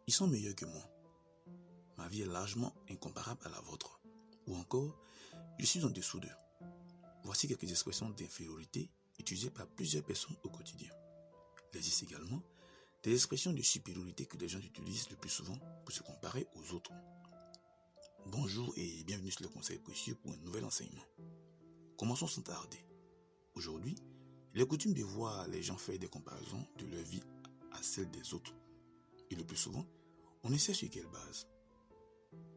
ils sont meilleurs que moi. Ma vie est largement incomparable à la vôtre. Ou encore, je suis en dessous d'eux. Voici quelques expressions d'infériorité utilisées par plusieurs personnes au quotidien. Il existe également des expressions de supériorité que les gens utilisent le plus souvent pour se comparer aux autres. Bonjour et bienvenue sur le Conseil précieux pour un nouvel enseignement. Commençons sans tarder. Aujourd'hui, il est coutume de voir les gens faire des comparaisons de leur vie à celle des autres. Et le plus souvent, on ne sait sur quelle base.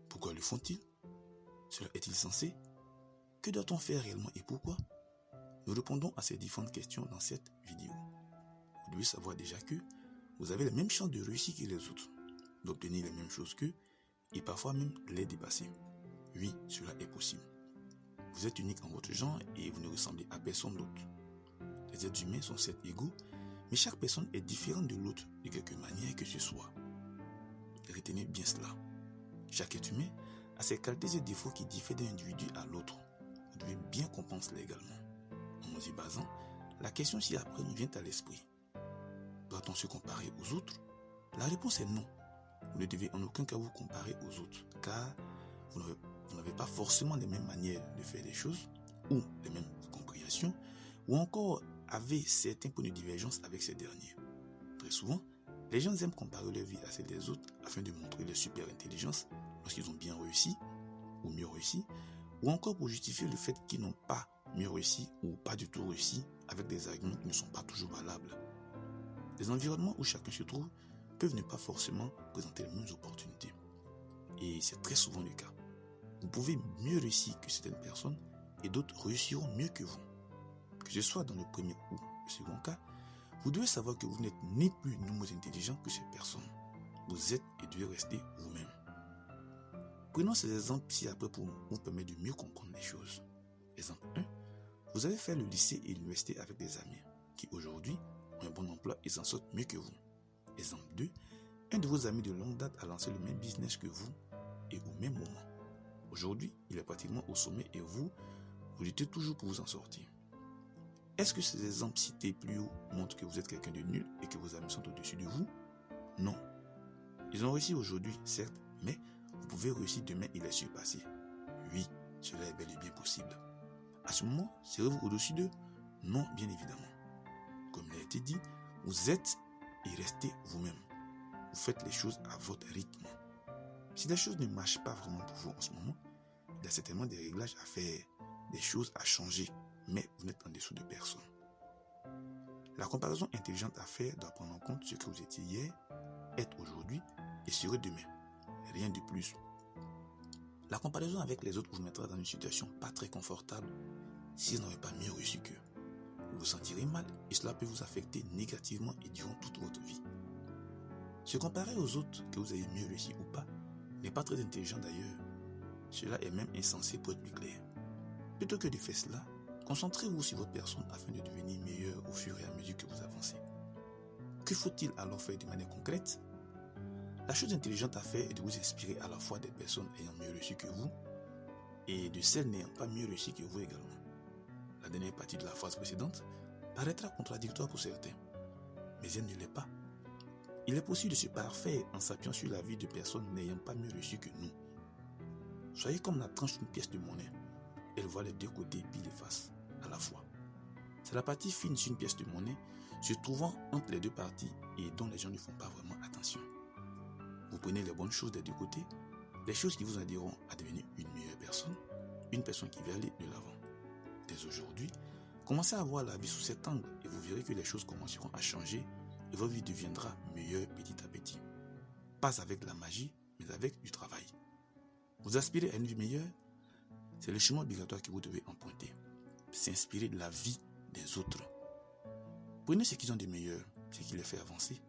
Pourquoi le font-ils? Cela est-il censé? Que doit-on faire réellement et pourquoi? Nous répondons à ces différentes questions dans cette vidéo. Vous devez savoir déjà que vous avez les mêmes chances de réussir que les autres, d'obtenir les mêmes choses qu'eux et parfois même les dépasser. Oui, cela est possible. Vous êtes unique en votre genre et vous ne ressemblez à personne d'autre. Les êtres humains sont certes égaux, mais chaque personne est différente de l'autre de quelque manière que ce soit. Retenez bien cela. Chaque être humain a ses qualités et défauts qui diffèrent d'un individu à l'autre. Vous devez bien comprendre cela également. En nous y basant, la question ci-après nous vient à l'esprit. Doit-on se comparer aux autres? La réponse est non. Vous ne devez en aucun cas vous comparer aux autres, car vous n'avez pas forcément les mêmes manières de faire les choses, ou les mêmes compréhensions, ou encore avez certains points de divergence avec ces derniers. Très souvent, les gens aiment comparer leur vie à celle des autres afin de montrer leur super intelligence lorsqu'ils ont bien réussi, ou mieux réussi, ou encore pour justifier le fait qu'ils n'ont pas mieux réussi ou pas du tout réussi avec des arguments qui ne sont pas toujours valables. Les environnements où chacun se trouve peuvent ne pas forcément présenter les mêmes opportunités. Et c'est très souvent le cas. Vous pouvez mieux réussir que certaines personnes et d'autres réussiront mieux que vous. Que ce soit dans le premier ou le second cas, vous devez savoir que vous n'êtes ni plus ni moins intelligent que ces personnes. Vous êtes et devez rester vous-même. Prenons ces exemples ci-après pour vous permettre de mieux comprendre les choses. Exemple 1. Vous avez fait le lycée et l'université avec des amis qui aujourd'hui ont un bon emploi et s'en sortent mieux que vous. Exemple 2. Un de vos amis de longue date a lancé le même business que vous et au même moment. Aujourd'hui, il est pratiquement au sommet et vous luttez toujours pour vous en sortir. Est-ce que ces exemples cités plus haut montrent que vous êtes quelqu'un de nul et que vos amis sont au-dessus de vous? Non. Ils ont réussi aujourd'hui, certes, mais vous pouvez réussir demain et les surpasser. Oui, cela est bel et bien possible. À ce moment, serez-vous au-dessus d'eux? Non, bien évidemment. Comme il a été dit, vous êtes et restez vous-même. Vous faites les choses à votre rythme. Si les choses ne marchent pas vraiment pour vous en ce moment, il y a certainement des réglages à faire, des choses à changer, mais vous n'êtes en dessous de personne. La comparaison intelligente à faire doit prendre en compte ce que vous étiez hier, êtes aujourd'hui et serez demain. Rien de plus. La comparaison avec les autres vous mettra dans une situation pas très confortable si vous n'avez pas mieux réussi qu'eux. Vous vous sentirez mal et cela peut vous affecter négativement et durant toute votre vie. Se comparer aux autres, que vous ayez mieux réussi ou pas, n'est pas très intelligent d'ailleurs. Cela est même insensé pour être plus clair. Plutôt que de faire cela, concentrez-vous sur votre personne afin de devenir meilleur au fur et à mesure que vous avancez. Que faut-il alors faire de manière concrète? La chose intelligente à faire est de vous inspirer à la fois des personnes ayant mieux réussi que vous et de celles n'ayant pas mieux réussi que vous également. La dernière partie de la phrase précédente paraîtra contradictoire pour certains, mais elle ne l'est pas. Il est possible de se parfaire en s'appuyant sur la vie de personnes n'ayant pas mieux réussi que nous. Soyez comme la tranche d'une pièce de monnaie. Elle voit les deux côtés pile et face à la fois. C'est la partie fine sur une pièce de monnaie se trouvant entre les deux parties et dont les gens ne font pas vraiment attention. Vous prenez les bonnes choses des deux côtés, les choses qui vous aideront à devenir une meilleure personne, une personne qui va aller de l'avant. Dès aujourd'hui, commencez à voir la vie sous cet angle et vous verrez que les choses commenceront à changer et votre vie deviendra meilleure petit à petit. Pas avec la magie, mais avec du travail. Vous aspirez à une vie meilleure? C'est le chemin obligatoire que vous devez emprunter. S'inspirer de la vie des autres. Prenez ce qu'ils ont de meilleur, ce qui les fait avancer,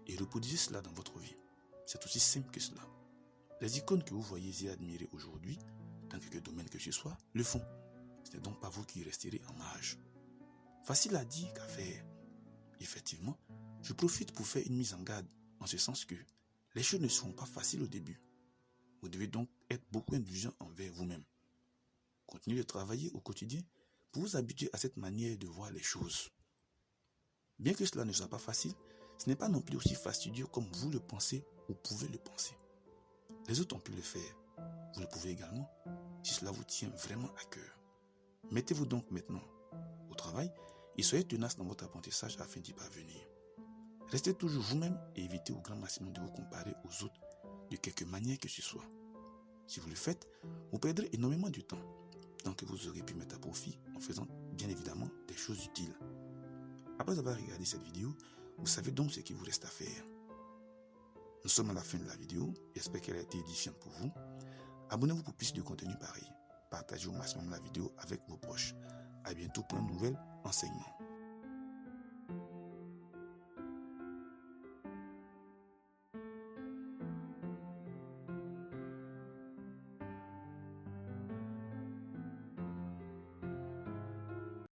et reproduisez cela dans votre vie. C'est aussi simple que cela. Les icônes que vous voyez et admirez aujourd'hui, dans quelque domaine que ce soit, le font. Ce n'est donc pas vous qui resterez en marge. Facile à dire qu'à faire. Effectivement, je profite pour faire une mise en garde, en ce sens que les choses ne seront pas faciles au début. Vous devez donc être beaucoup indulgent envers vous-même. Continuez de travailler au quotidien pour vous habituer à cette manière de voir les choses. Bien que cela ne soit pas facile, Ce n'est pas non plus aussi fastidieux comme vous le pensez ou pouvez le penser. Les autres ont pu le faire. Vous le pouvez également, si cela vous tient vraiment à cœur. Mettez-vous donc maintenant au travail et soyez tenace dans votre apprentissage afin d'y parvenir. Restez toujours vous-même et évitez au grand maximum de vous comparer aux autres de quelque manière que ce soit. Si vous le faites, vous perdrez énormément de temps que vous aurez pu mettre à profit en faisant bien évidemment des choses utiles. Après avoir regardé cette vidéo, vous savez donc ce qu'il vous reste à faire. Nous sommes à la fin de la vidéo, j'espère qu'elle a été édifiante pour vous. Abonnez-vous pour plus de contenu pareil. Partagez au maximum la vidéo avec vos proches. À bientôt pour un nouvel enseignement.